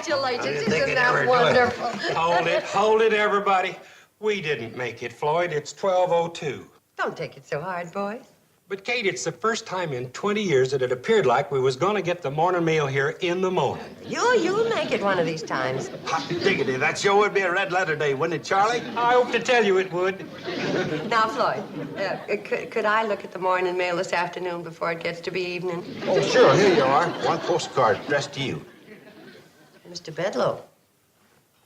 Congratulations. Isn't that wonderful? Hold it, everybody. We didn't make it, Floyd. It's 12:02. Don't take it so hard, boys. But, Kate, it's the first time in 20 years that it appeared like we was going to get the morning meal here in the morning. You'll make it one of these times. Hot diggity, that sure would be a red letter day, wouldn't it, Charlie? I hope to tell you it would. Now, Floyd, could I look at the morning mail this afternoon before it gets to be evening? Oh, sure, here you are. One postcard addressed to you. Mr. Bedloe.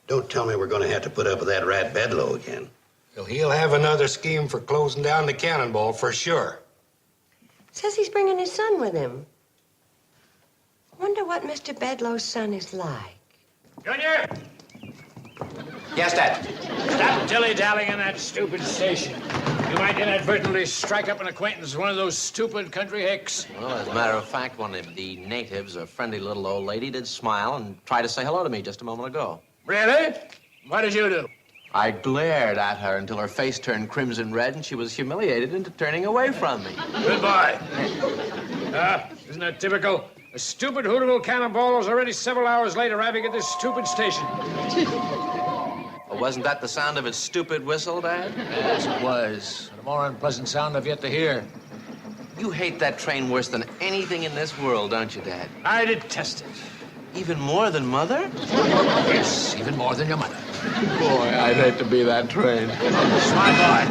Don't tell me we're going to have to put up with that rat Bedloe again. Well, he'll have another scheme for closing down the Cannonball for sure. Says he's bringing his son with him. Wonder what Mr. Bedloe's son is like. Junior! Yes, Dad. Stop dilly-dallying in that stupid station. You might inadvertently strike up an acquaintance with one of those stupid country hicks. Well, as a matter of fact, one of the natives, a friendly little old lady, did smile and try to say hello to me just a moment ago. Really? What did you do? I glared at her until her face turned crimson red and she was humiliated into turning away from me. Goodbye. Isn't that typical? A stupid hootable cannonball is already several hours late arriving at this stupid station. Well, wasn't that the sound of its stupid whistle, Dad? Yes, it was. And a more unpleasant sound I've yet to hear. You hate that train worse than anything in this world, don't you, Dad? I detest it. Even more than Mother? Yes, even more than your mother. Boy, I'd hate to be that train. Smart boy.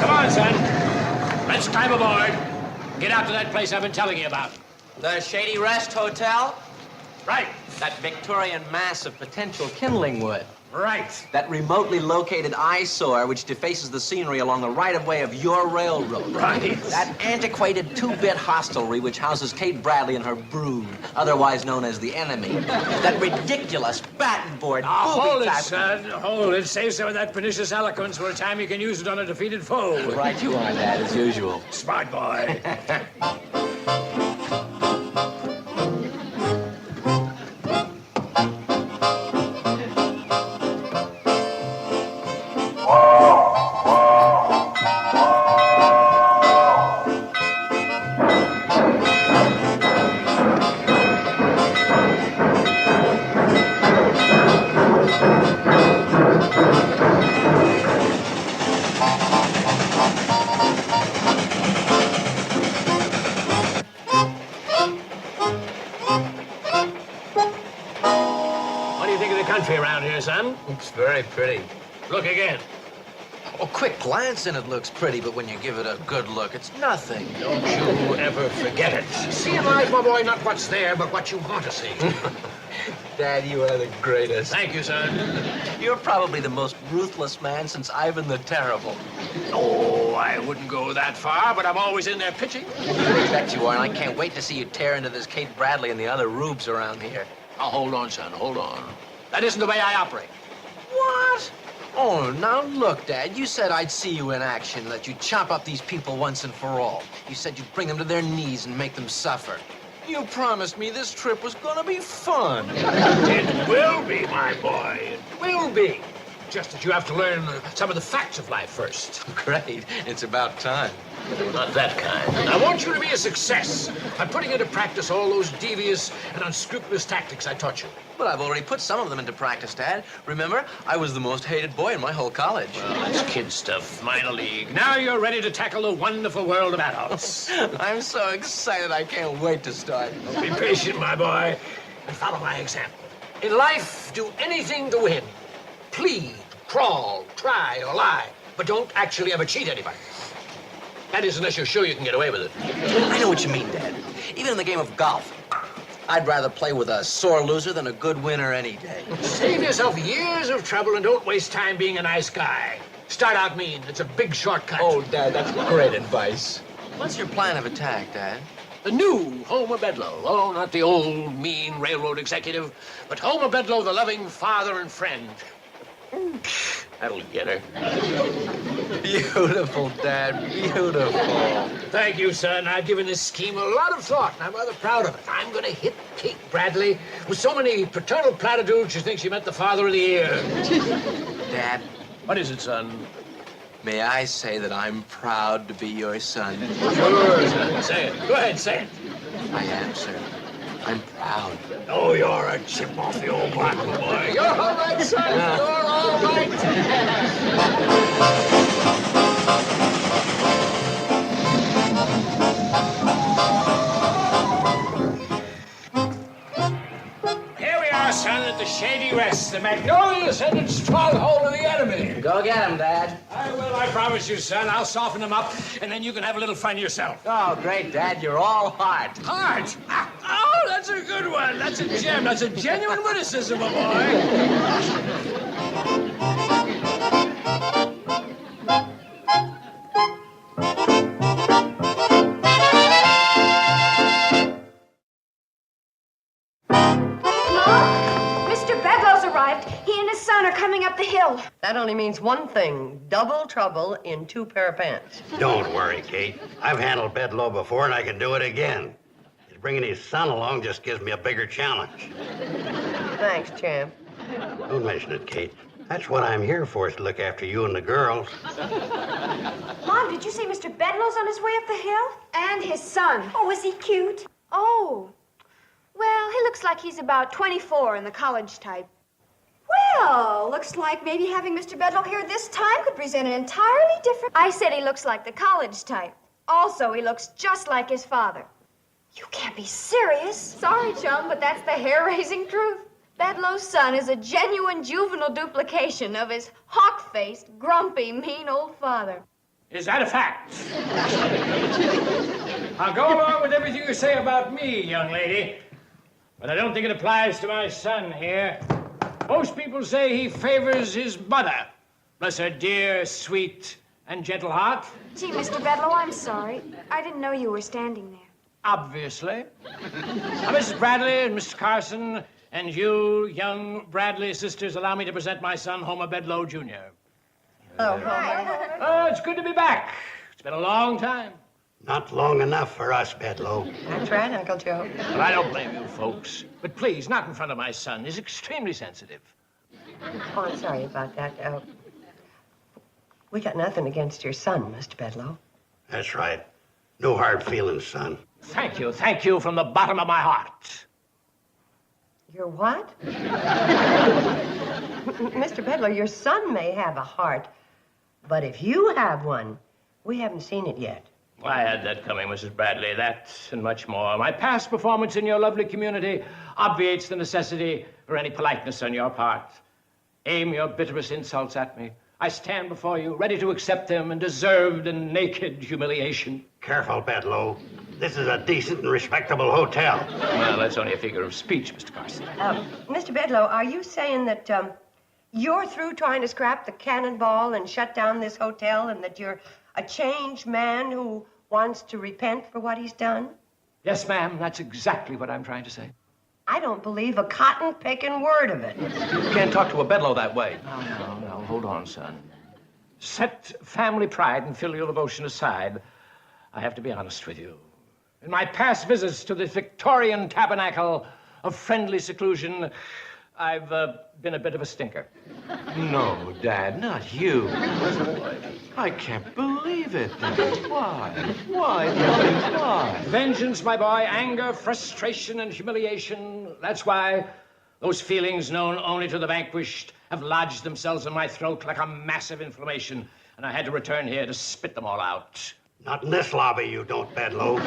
Come on, son. Let's climb aboard. Get out to that place I've been telling you about. The Shady Rest Hotel? Right. That Victorian mass of potential kindling wood. Right. That remotely located eyesore which defaces the scenery along the right-of-way of your railroad. Right. That antiquated two-bit hostelry which houses Kate Bradley and her brood, otherwise known as the Enemy. That ridiculous batten-board Hold it, booby-type... son. Hold it. Save some of that pernicious eloquence for a time you can use it on a defeated foe. Right you are, Dad, as usual. Smart boy. Around here, son. It's very pretty. Look again. A quick glance and it looks pretty, but when you give it a good look, it's nothing. Don't you ever forget it. See in life, my boy, not what's there, but what you want to see. Dad, you are the greatest. Thank you, son. You're probably the most ruthless man since Ivan the Terrible. Oh, I wouldn't go that far, but I'm always in there pitching. I bet you are, and I can't wait to see you tear into this Kate Bradley and the other rubes around here. Now, hold on, son, hold on. That isn't the way I operate. What? Oh, now look, Dad, you said I'd see you in action, that you'd chop up these people once and for all. You said you'd bring them to their knees and make them suffer. You promised me this trip was gonna be fun. It will be, my boy. It will be. Just that you have to learn some of the facts of life first. Great. It's about time. Not that kind. I want you to be a success by putting into practice all those devious and unscrupulous tactics I taught you. But I've already put some of them into practice, Dad. Remember, I was the most hated boy in my whole college. Well, that's kid stuff, minor league. Now you're ready to tackle the wonderful world of adults. I'm so excited I can't wait to start. Be patient, my boy, and follow my example. In life, do anything to win. Plead, crawl, try, or lie, but don't actually ever cheat anybody. That is, unless you're sure you can get away with it. I know what you mean, Dad. Even in the game of golf, I'd rather play with a sore loser than a good winner any day. Save yourself years of trouble and don't waste time being a nice guy. Start out mean. It's a big shortcut. Oh, Dad, that's great advice. What's your plan of attack, Dad? The new Homer Bedloe. Oh, not the old, mean railroad executive, but Homer Bedloe, the loving father and friend. That'll get her. Beautiful, Dad, beautiful. Thank you, son. I've given this scheme a lot of thought, and I'm rather proud of it. I'm going to hit Kate Bradley with so many paternal platitudes she thinks she met the father of the year. Dad. What is it, son? May I say that I'm proud to be your son? Sure, son. Say it. Go ahead, say it. I am, sir. I'm proud. Oh, you're a chip off the old block, boy. You're all right, son. You're all right. Here we are, son, at the Shady Rest, the magnolia-scented stronghold of the enemy. Go get him, Dad. I will, I promise you, son. I'll soften them up, and then you can have a little fun yourself. Oh, great, Dad. You're all heart. Heart? Oh, that's a good one. That's a gem. That's a genuine witticism, my boy. Mr. Bedloe's arrived. He and his son are coming up the hill. That only means one thing, double trouble in 2 pair of pants. Don't worry, Kate. I've handled Bedloe before, and I can do it again. His bringing his son along just gives me a bigger challenge. Thanks, champ. Don't mention it, Kate. That's what I'm here for, is to look after you and the girls. Mom, did you say Mr. Bedloe's on his way up the hill? And his son. Oh, is he cute? Oh. Well, he looks like he's about 24 in the college type. Well, looks like maybe having Mr. Bedloe here this time could present an entirely different... I said he looks like the college type. Also, he looks just like his father. You can't be serious. Sorry, chum, but that's the hair-raising truth. Bedloe's son is a genuine juvenile duplication of his hawk-faced, grumpy, mean old father. Is that a fact? I'll go along with everything you say about me, young lady. But I don't think it applies to my son here. Most people say he favors his mother. Bless her dear, sweet, and gentle heart. Gee, Mr. Bedloe, I'm sorry. I didn't know you were standing there. Obviously. Now, Mrs. Bradley and Mr. Carson, and you, young Bradley sisters, allow me to present my son, Homer Bedloe, Jr. Oh, hi. Oh, it's good to be back. It's been a long time. Not long enough for us, Bedloe. That's right, Uncle Joe. But I don't blame you folks. But please, not in front of my son. He's extremely sensitive. Oh, I'm sorry about that. We got nothing against your son, Mr. Bedloe. That's right. No hard feelings, son. Thank you from the bottom of my heart. Your what? Mr. Bedloe, your son may have a heart, but if you have one, we haven't seen it yet. I had that coming, Mrs. Bradley, that and much more. My past performance in your lovely community obviates the necessity for any politeness on your part. Aim your bitterest insults at me. I stand before you, ready to accept them in deserved and naked humiliation. Careful, Bedloe. This is a decent and respectable hotel. Well, that's only a figure of speech, Mr. Carson. Mr. Bedloe, are you saying that you're through trying to scrap the cannonball and shut down this hotel, and that you're a changed man who wants to repent for what he's done? Yes, ma'am, that's exactly what I'm trying to say. I don't believe a cotton-picking word of it. You can't talk to a Bedloe that way. No, hold on, son. Set family pride and filial devotion aside, I have to be honest with you. In my past visits to the Victorian tabernacle of friendly seclusion, I've been a bit of a stinker. No, Dad, not you. I can't believe it, Dad. Why? Why, Dad? Why? Vengeance, my boy, anger, frustration, and humiliation. That's why those feelings known only to the vanquished have lodged themselves in my throat like a massive inflammation, and I had to return here to spit them all out. Not in this lobby, you don't, Bedloe.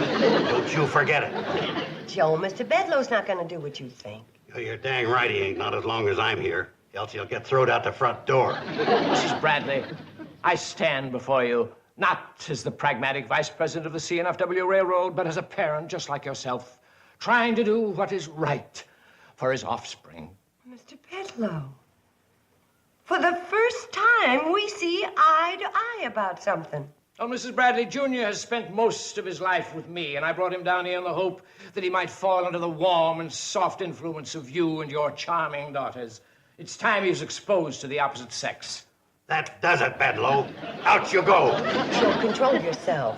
Don't you forget it. Joe, Mr. Bedloe's not going to do what you think. You're dang right he ain't, not as long as I'm here. Else he'll get thrown out the front door. Mrs. Bradley, I stand before you not as the pragmatic vice president of the CNFW Railroad, but as a parent just like yourself, trying to do what is right for his offspring. Mr. Bedloe, for the first time, we see eye to eye about something. Well, Mrs. Bradley, Jr. has spent most of his life with me, and I brought him down here in the hope that he might fall under the warm and soft influence of you and your charming daughters. It's time he was exposed to the opposite sex. That does it, Bedloe. Out you go. Joe, control yourself.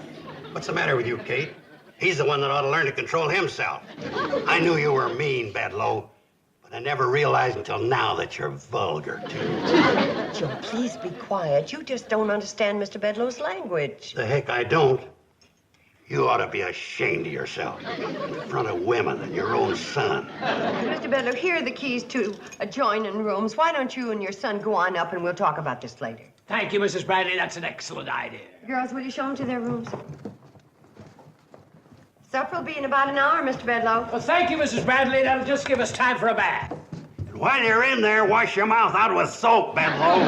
What's the matter with you, Kate? He's the one that ought to learn to control himself. I knew you were mean, Bedloe, but I never realized until now that you're vulgar, too. Joe, please be quiet. You just don't understand Mr. Bedloe's language. The heck I don't. You ought to be ashamed of yourself in front of women and your own son. Mr. Bedloe, here are the keys to adjoining rooms. Why don't you and your son go on up and we'll talk about this later? Thank you, Mrs. Bradley. That's an excellent idea. Girls, will you show them to their rooms? Supper will be in about an hour, Mr. Bedloe. Well, thank you, Mrs. Bradley. That'll just give us time for a bath. And while you're in there, wash your mouth out with soap, Bedloe.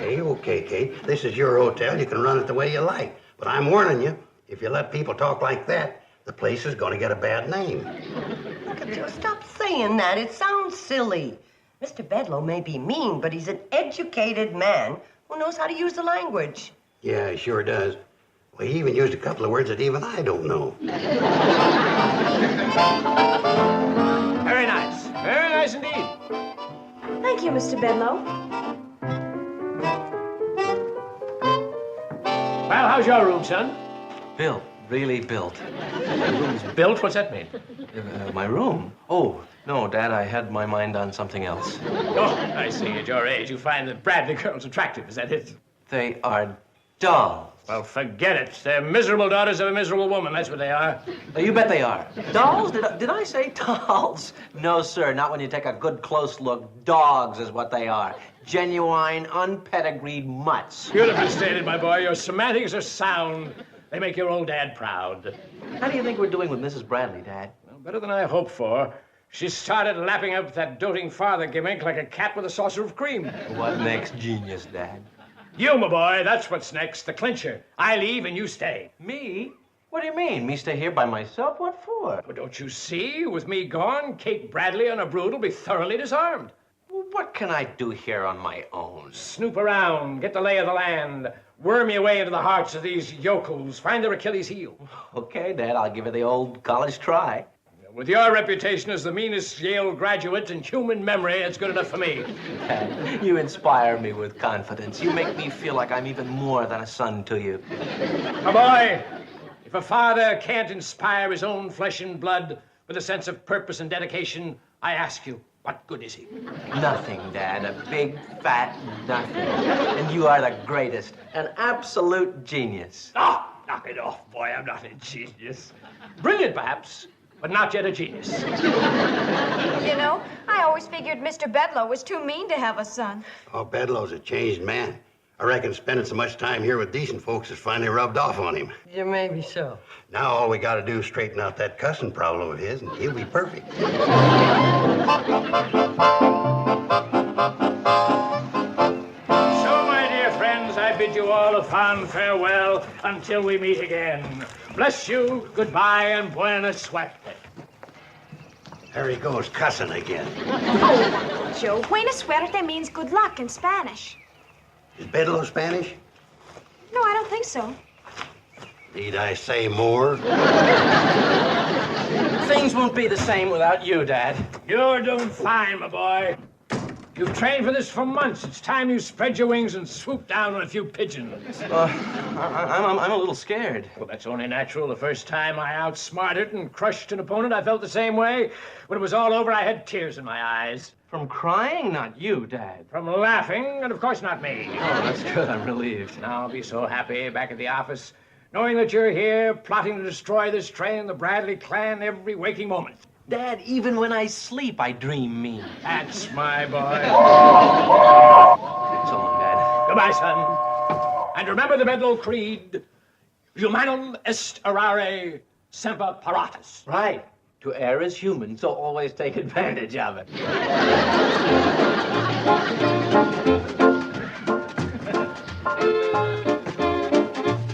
Okay, Kate. This is your hotel. You can run it the way you like. But I'm warning you, if you let people talk like that, the place is going to get a bad name. Look at you. Stop saying that. It sounds silly. Mr. Bedloe may be mean, but he's an educated man who knows how to use the language. Yeah, he sure does. Well, he even used a couple of words that even I don't know. Very nice. Very nice indeed. Thank you, Mr. Bedloe. Well, how's your room, son? Built. Really built. Your room's built? What's that mean? My room? Oh, no, Dad, I had my mind on something else. Oh, I see. At your age, you find the Bradley girls attractive. Is that it? They are dolls. Well, forget it. They're miserable daughters of a miserable woman. That's what they are. Oh, you bet they are. Dolls? Did I say dolls? No, sir, not when you take a good close look. Dogs is what they are. Genuine, unpedigreed mutts. Beautifully stated, my boy. Your semantics are sound. They make your old dad proud. How do you think we're doing with Mrs. Bradley, Dad? Well, better than I hoped for. She started lapping up that doting father gimmick like a cat with a saucer of cream. What next, genius, Dad? You, my boy, that's what's next. The clincher. I leave and you stay. Me? What do you mean? Me stay here by myself? What for? Well, don't you see? With me gone, Kate Bradley and her brood will be thoroughly disarmed. Well, what can I do here on my own? Snoop around, get the lay of the land, worm your way into the hearts of these yokels, find their Achilles heel. Okay, Dad, I'll give it the old college try. With your reputation as the meanest Yale graduate in human memory, it's good enough for me. Dad, you inspire me with confidence. You make me feel like I'm even more than a son to you. My boy, if a father can't inspire his own flesh and blood with a sense of purpose and dedication, I ask you, what good is he? Nothing, Dad. A big, fat nothing. And you are the greatest. An absolute genius. Ah, knock it off, boy. I'm not a genius. Brilliant, perhaps, but not yet a genius. You know, I always figured Mr. Bedloe was too mean to have a son. Oh, Bedloe's a changed man. I reckon spending so much time here with decent folks has finally rubbed off on him. Yeah, maybe so. Now all we gotta do is straighten out that cussing problem of his, and he'll be perfect. So, my dear friends, I bid you all a fond farewell until we meet again. Bless you, goodbye, and buena suerte. There he goes, cussing again. Oh, Joe, buena suerte means good luck in Spanish. Is Bedloe Spanish? No, I don't think so. Need I say more? Things won't be the same without you, Dad. You're doing fine, my boy. You've trained for this for months. It's time you spread your wings and swoop down on a few pigeons. I'm a little scared. Well, that's only natural. The first time I outsmarted and crushed an opponent, I felt the same way. When it was all over, I had tears in my eyes. From crying? Not you, Dad. From laughing, and of course not me. Oh, that's good. I'm relieved. Now I'll be so happy back at the office, knowing that you're here, plotting to destroy this train and the Bradley clan every waking moment. Dad, even when I sleep, I dream mean. That's my boy. So long, Dad. Goodbye, son. And remember the Bedloe creed, humanum est errare semper paratus. Right. To err is human, so always take advantage of it.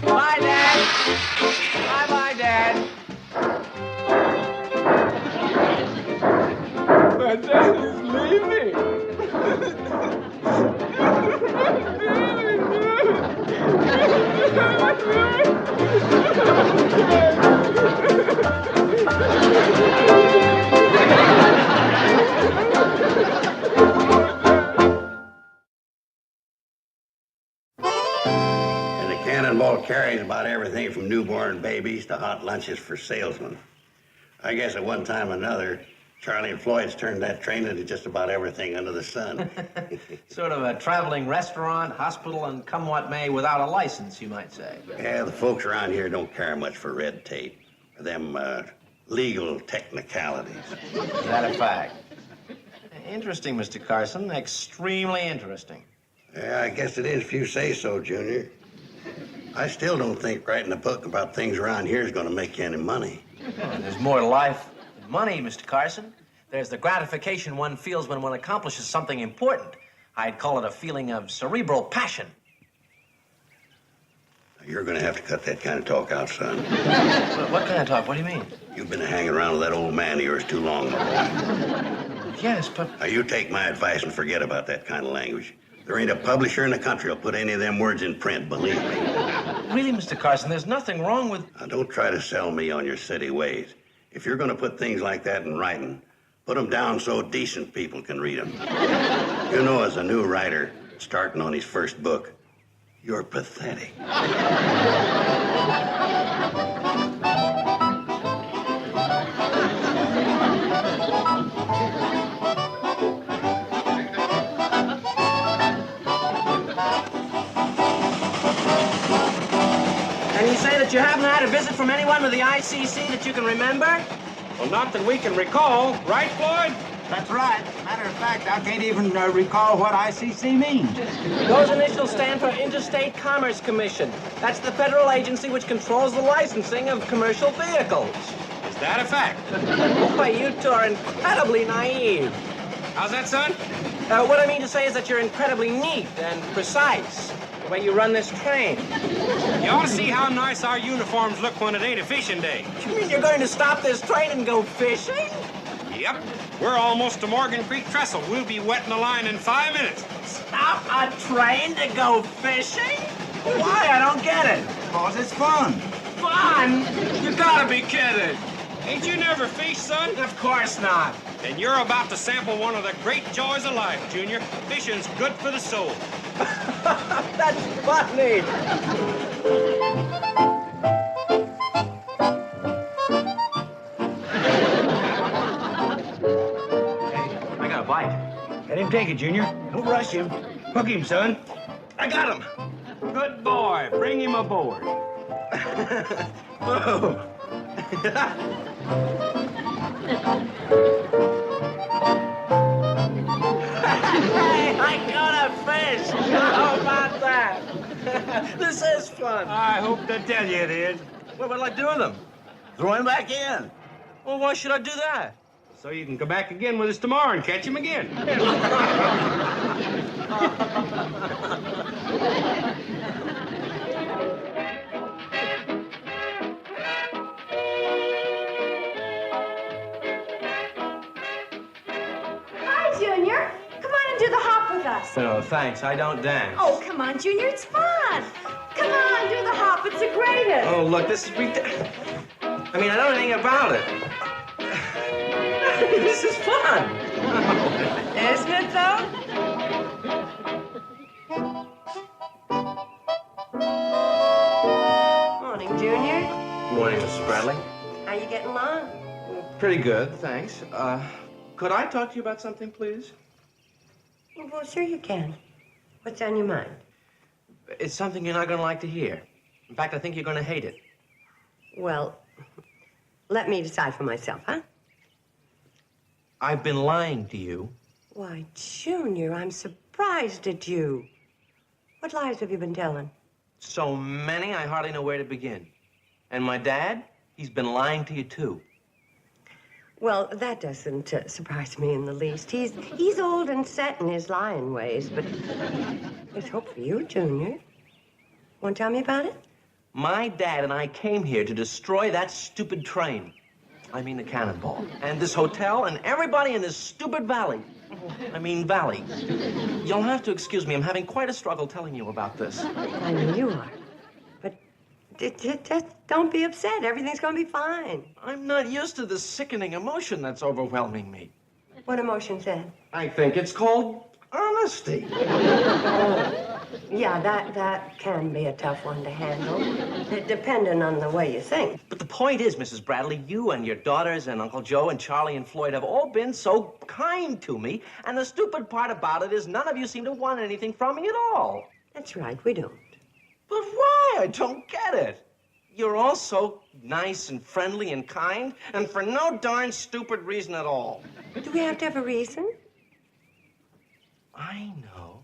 Bye, Dad. Bye-bye, Dad. My dad is leaving. And the Cannonball carries about everything from newborn babies to hot lunches for salesmen. I guess at one time or another, Charlie and Floyd's turned that train into just about everything under the sun. Sort of a traveling restaurant, hospital, and come what may without a license, you might say. Yeah, the folks around here don't care much for red tape, or them legal technicalities. Is that a fact? Interesting, Mr. Carson. Extremely interesting. Yeah, I guess it is if you say so, Junior. I still don't think writing a book about things around here is going to make you any money. Well, there's more to life than money, Mr. Carson. There's the gratification one feels when one accomplishes something important. I'd call it a feeling of cerebral passion. You're going to have to cut that kind of talk out, son. What kind of talk? What do you mean? You've been hanging around with that old man of yours too long, my boy. Yes, but... Now, you take my advice and forget about that kind of language. There ain't a publisher in the country will put any of them words in print, believe me. Really, Mr. Carson, there's nothing wrong with... Now, don't try to sell me on your city ways. If you're going to put things like that in writing, put them down so decent people can read them. You know, as a new writer starting on his first book, you're pathetic. And you say that you haven't had a visit from anyone with the ICC that you can remember? Well, not that we can recall, right, Floyd? That's right. Matter of fact, I can't even recall what ICC means. Those initials stand for Interstate Commerce Commission. That's the federal agency which controls the licensing of commercial vehicles. Is that a fact? Boy, you two are incredibly naive. How's that, son? What I mean to say is that you're incredibly neat and precise, the way you run this train. You ought to see how nice our uniforms look when it ain't a fishing day. You mean you're going to stop this train and go fishing? Yep. We're almost to Morgan Creek Trestle. We'll be wetting the line in 5 minutes. Stop a train to go fishing? Why? I don't get it. Because it's fun. Fun? You gotta be kidding. Ain't you never fished, son? Of course not. Then you're about to sample one of the great joys of life, Junior. Fishing's good for the soul. That's funny. I got a bite. Let him take it, Junior. Don't rush him. Hook him, son. I got him. Good boy. Bring him aboard. Whoa. Hey, I got a fish. How about that? This is fun. I hope to tell you it is. What'll I do with him? Throw him back in. Well, why should I do that? So you can come back again with us tomorrow and catch him again. Hi, Junior. Come on and do the hop with us. No, thanks. I don't dance. Oh, come on, Junior. It's fun. Come on, do the hop. It's the greatest. Oh, look, this is ridiculous. I mean, I don't know anything about it. This is fun. Isn't it, though? Morning, Junior. Morning, Mrs. Bradley. How you getting along? Pretty good, thanks. Could I talk to you about something, please? Well, sure you can. What's on your mind? It's something you're not going to like to hear. In fact, I think you're going to hate it. Well, let me decide for myself, huh? I've been lying to you. Why, Junior, I'm surprised at you. What lies have you been telling? So many, I hardly know where to begin. And my dad, he's been lying to you, too. Well, that doesn't surprise me in the least. He's old and set in his lying ways, but there's hope for you, Junior. Want to tell me about it? My dad and I came here to destroy that stupid train. I mean the cannonball. And this hotel and everybody in this stupid valley. I mean valley. You'll have to excuse me. I'm having quite a struggle telling you about this. I know you are. But just don't be upset. Everything's going to be fine. I'm not used to the sickening emotion that's overwhelming me. What emotion's that? I think it's called Honesty. Yeah, that can be a tough one to handle, depending on the way you think. But the point is, Mrs. Bradley, you and your daughters and Uncle Joe and Charlie and Floyd have all been so kind to me, and the stupid part about it is none of you seem to want anything from me at all. That's right, we don't. But why? I don't get it. You're all so nice and friendly and kind, and for no darn stupid reason at all. Do we have to have a reason? I know.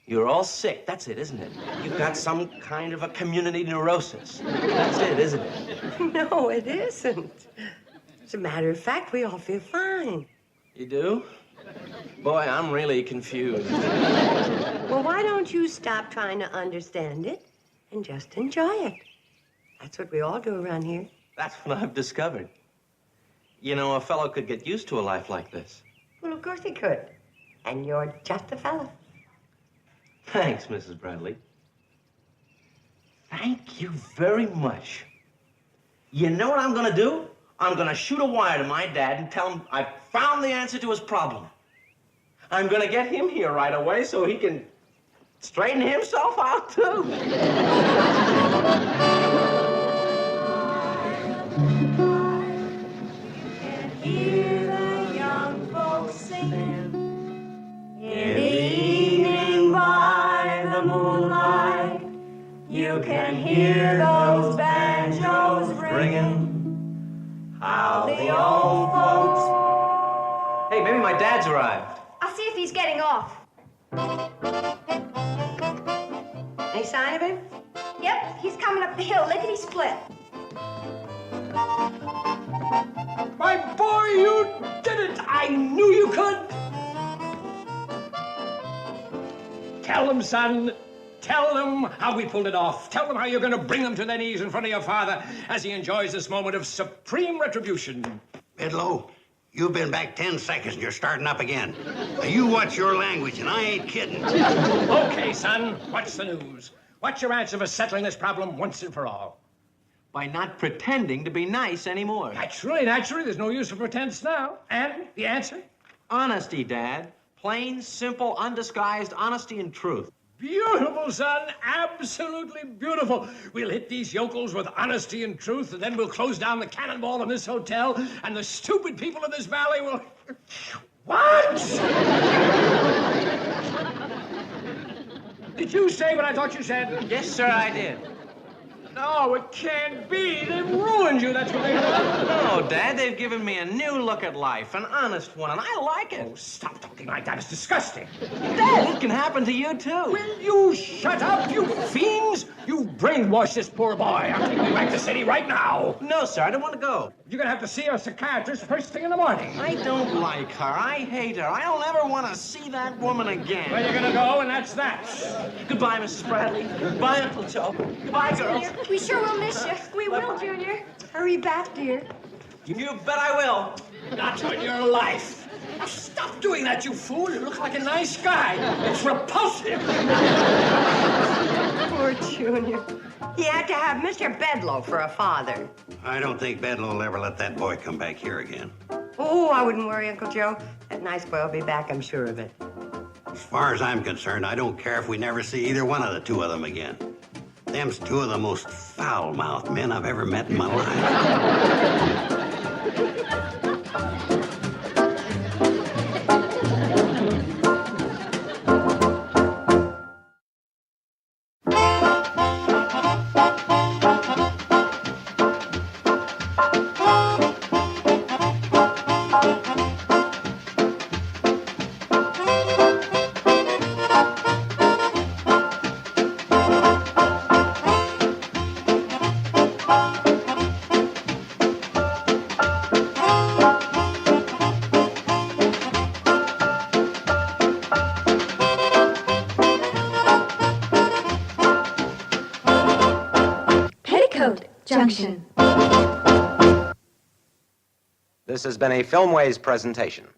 You're all sick. That's it, isn't it? You've got some kind of a community neurosis. That's it, isn't it? No, it isn't. As a matter of fact, we all feel fine. You do? Boy, I'm really confused. Well, why don't you stop trying to understand it and just enjoy it? That's what we all do around here. That's what I've discovered. You know, a fellow could get used to a life like this. Well, of course he could. And you're just a fella. Thanks, Mrs. Bradley. Thank you very much. You know what I'm gonna do? I'm gonna shoot a wire to my dad and tell him I found the answer to his problem. I'm gonna get him here right away so he can straighten himself out, too. Hear the young folks singing in the evening by the moonlight. You can hear those banjos ringing. How the old folks. Hey, maybe my dad's arrived. I'll see if he's getting off. Any sign of him? Yep, he's coming up the hill, lickety-split. My boy, you did it! I knew you could! Tell them, son. Tell them how we pulled it off. Tell them how you're going to bring them to their knees in front of your father as he enjoys this moment of supreme retribution. Bedloe, you've been back 10 seconds and you're starting up again. Now, you watch your language, and I ain't kidding. Okay, son, what's the news? What's your answer for settling this problem once and for all? By not pretending to be nice anymore. Naturally, there's no use for pretense now. And the answer? Honesty, Dad. Plain, simple, undisguised honesty and truth. Beautiful, son. Absolutely beautiful. We'll hit these yokels with honesty and truth, and then we'll close down the cannonball in this hotel, and the stupid people of this valley will... What? Did you say what I thought you said? Yes, sir, I did. No, it can't be. They've ruined you. That's what they've done. No, Dad, they've given me a new look at life, an honest one, and I like it. Oh, stop talking like that. It's disgusting. Dad, it can happen to you, too. Will you shut up, you fiends? You brainwashed this poor boy. I'm taking you back to the city right now. No, sir, I don't want to go. You're going to have to see a psychiatrist first thing in the morning. I don't like her. I hate her. I don't ever want to see that woman again. Well, you're going to go, and that's that. Goodbye, Mrs. Bradley. Goodbye, Uncle Joe. Goodbye, girls. We sure will miss you. We will, Junior. Hurry back, dear. You bet I will. Not on your life. Now, stop doing that, you fool. You look like a nice guy. It's repulsive. Poor Junior. He had to have Mr. Bedloe for a father. I don't think Bedloe will ever let that boy come back here again. Oh, I wouldn't worry, Uncle Joe. That nice boy will be back, I'm sure of it. As far as I'm concerned, I don't care if we never see either one of the two of them again. Them's two of the most foul-mouthed men I've ever met in my life. Petticoat Junction. This has been a Filmways presentation.